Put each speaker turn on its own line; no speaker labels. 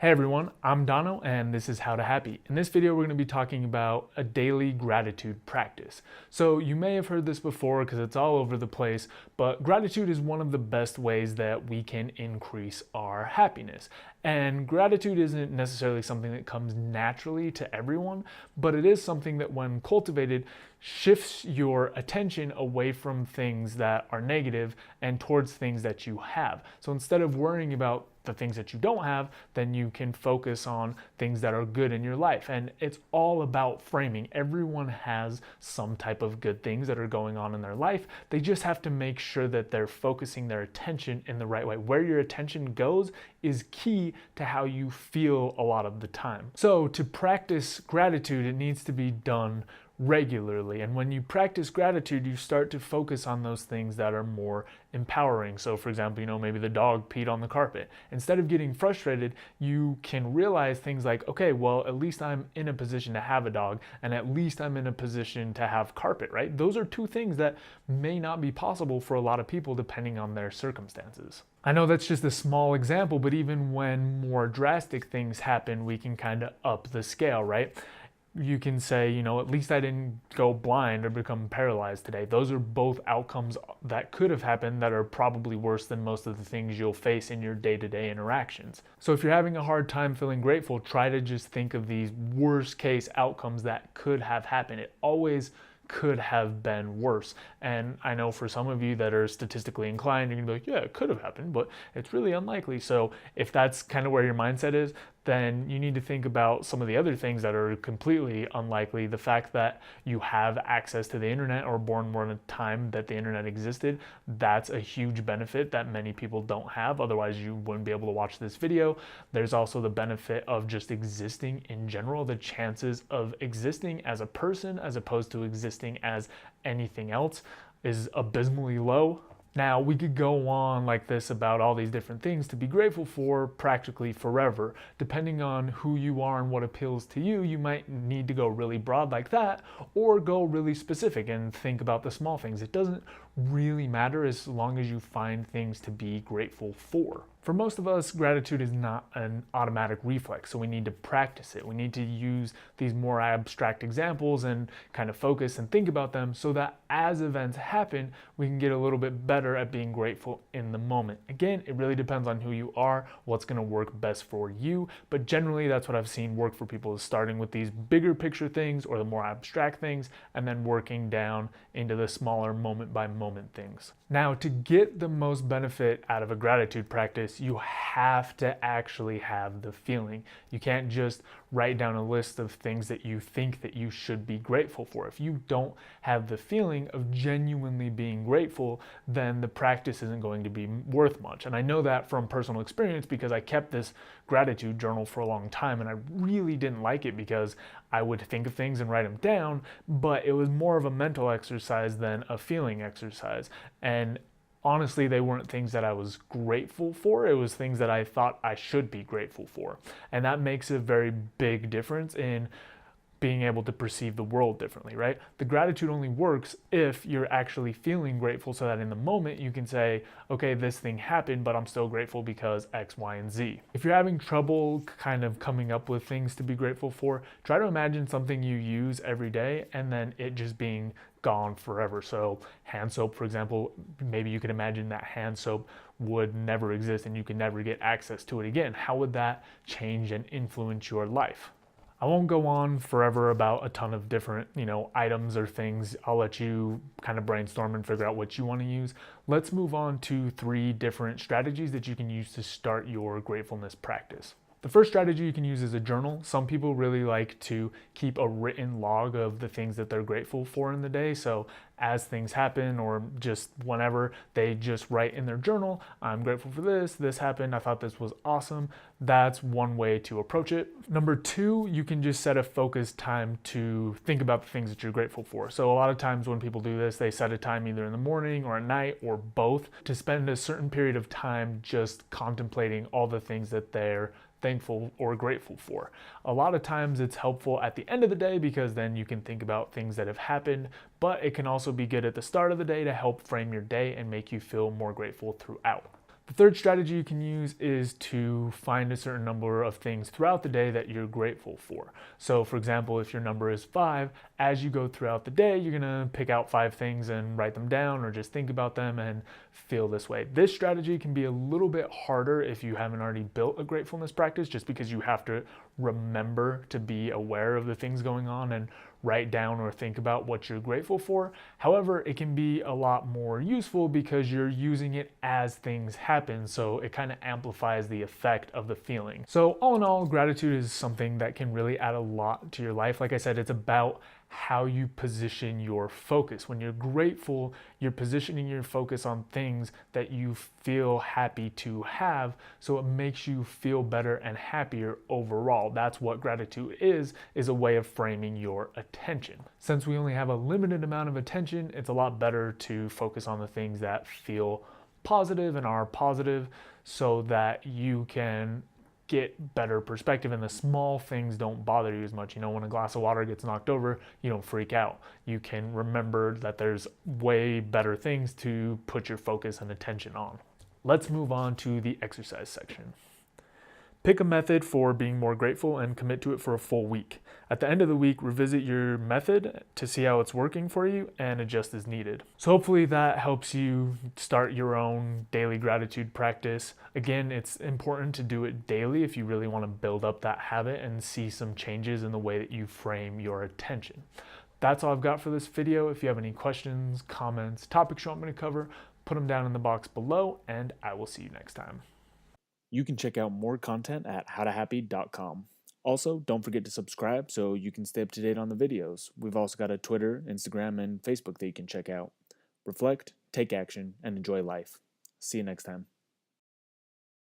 Hey everyone, I'm Dono and this is How to Happy. In this video, we're going to be talking about a daily gratitude practice. So you may have heard this before because it's all over the place, but gratitude is one of the best ways that we can increase our happiness. And gratitude isn't necessarily something that comes naturally to everyone, but it is something that when cultivated shifts your attention away from things that are negative and towards things that you have. So instead of worrying about the things that you don't have, then you can focus on things that are good in your life. And it's all about framing. Everyone has some type of good things that are going on in their life. They just have to make sure that they're focusing their attention in the right way. Where your attention goes is key to how you feel a lot of the time. So to practice gratitude, it needs to be done regularly. And when you practice gratitude, you start to focus on those things that are more empowering. So for example, maybe the dog peed on the carpet. Instead of getting frustrated, you can realize things like, okay, well, at least I'm in a position to have a dog, and at least I'm in a position to have carpet, right? Those are two things that may not be possible for a lot of people depending on their circumstances. I know that's just a small example, but even when more drastic things happen, we can kind of up the scale, right? You can say, at least I didn't go blind or become paralyzed today. Those are both outcomes that could have happened that are probably worse than most of the things you'll face in your day-to-day interactions. So if you're having a hard time feeling grateful, try to just think of these worst case outcomes that could have happened. It always could have been worse. And I know for some of you that are statistically inclined, you're gonna be like, yeah, it could have happened, but it's really unlikely. So if that's kind of where your mindset is, then you need to think about some of the other things that are completely unlikely. The fact that you have access to the internet or born more in a time that the internet existed, that's a huge benefit that many people don't have. Otherwise, you wouldn't be able to watch this video. There's also the benefit of just existing in general. The chances of existing as a person as opposed to existing as anything else is abysmally low. Now, we could go on like this about all these different things to be grateful for practically forever. Depending on who you are and what appeals to you, you might need to go really broad like that or go really specific and think about the small things. It doesn't really matter as long as you find things to be grateful for. For most of us, gratitude is not an automatic reflex, so we need to practice it. We need to use these more abstract examples and kind of focus and think about them so that as events happen, we can get a little bit better at being grateful in the moment. Again, it really depends on who you are, what's going to work best for you, but generally that's what I've seen work for people, is starting with these bigger picture things or the more abstract things and then working down into the smaller moment by moment things. Now, to get the most benefit out of a gratitude practice, you have to actually have the feeling. You can't just write down a list of things that you think that you should be grateful for. If you don't have the feeling of genuinely being grateful, then the practice isn't going to be worth much. And I know that from personal experience because I kept this gratitude journal for a long time and I really didn't like it because I would think of things and write them down, but it was more of a mental exercise than a feeling exercise. And honestly, they weren't things that I was grateful for. It was things that I thought I should be grateful for. And that makes a very big difference in being able to perceive the world differently, right? The gratitude only works if you're actually feeling grateful so that in the moment you can say, okay, this thing happened, but I'm still grateful because X, Y, and Z. If you're having trouble kind of coming up with things to be grateful for, try to imagine something you use every day and then it just being gone forever. So hand soap, for example, maybe you could imagine that hand soap would never exist and you can never get access to it again. How would that change and influence your life? I won't go on forever about a ton of different, items or things. I'll let you kind of brainstorm and figure out what you want to use. Let's move on to 3 different strategies that you can use to start your gratefulness practice. The first strategy you can use is a journal. Some people really like to keep a written log of the things that they're grateful for in the day. So as things happen or just whenever, they just write in their journal, I'm grateful for this, this happened, I thought this was awesome. That's one way to approach it. Number 2, you can just set a focused time to think about the things that you're grateful for. So a lot of times when people do this, they set a time either in the morning or at night or both to spend a certain period of time just contemplating all the things that they're thankful or grateful for. A lot of times it's helpful at the end of the day because then you can think about things that have happened, but it can also be good at the start of the day to help frame your day and make you feel more grateful throughout. The third strategy you can use is to find a certain number of things throughout the day that you're grateful for. So, for example, if your number is 5, as you go throughout the day, you're going to pick out 5 things and write them down or just think about them and feel this way. This strategy can be a little bit harder if you haven't already built a gratefulness practice, just because you have to remember to be aware of the things going on and write down or think about what you're grateful for. However, it can be a lot more useful because you're using it as things happen, so it kind of amplifies the effect of the feeling. So all in all, gratitude is something that can really add a lot to your life. Like I said, it's about how you position your focus. When you're grateful, you're positioning your focus on things that you feel happy to have, so it makes you feel better and happier overall. That's what gratitude is a way of framing your attention. Since we only have a limited amount of attention, it's a lot better to focus on the things that feel positive and are positive, so that you can get better perspective and the small things don't bother you as much. You know, when a glass of water gets knocked over, you don't freak out. You can remember that there's way better things to put your focus and attention on. Let's move on to the exercise section. Pick a method for being more grateful and commit to it for a full week. At the end of the week, revisit your method to see how it's working for you and adjust as needed. So hopefully that helps you start your own daily gratitude practice. Again, it's important to do it daily if you really want to build up that habit and see some changes in the way that you frame your attention. That's all I've got for this video. If you have any questions, comments, topics you want me to cover, put them down in the box below, and I will see you next time.
You can check out more content at howtohappy.com. Also, don't forget to subscribe so you can stay up to date on the videos. We've also got a Twitter, Instagram, and Facebook that you can check out. Reflect, take action, and enjoy life. See you next time.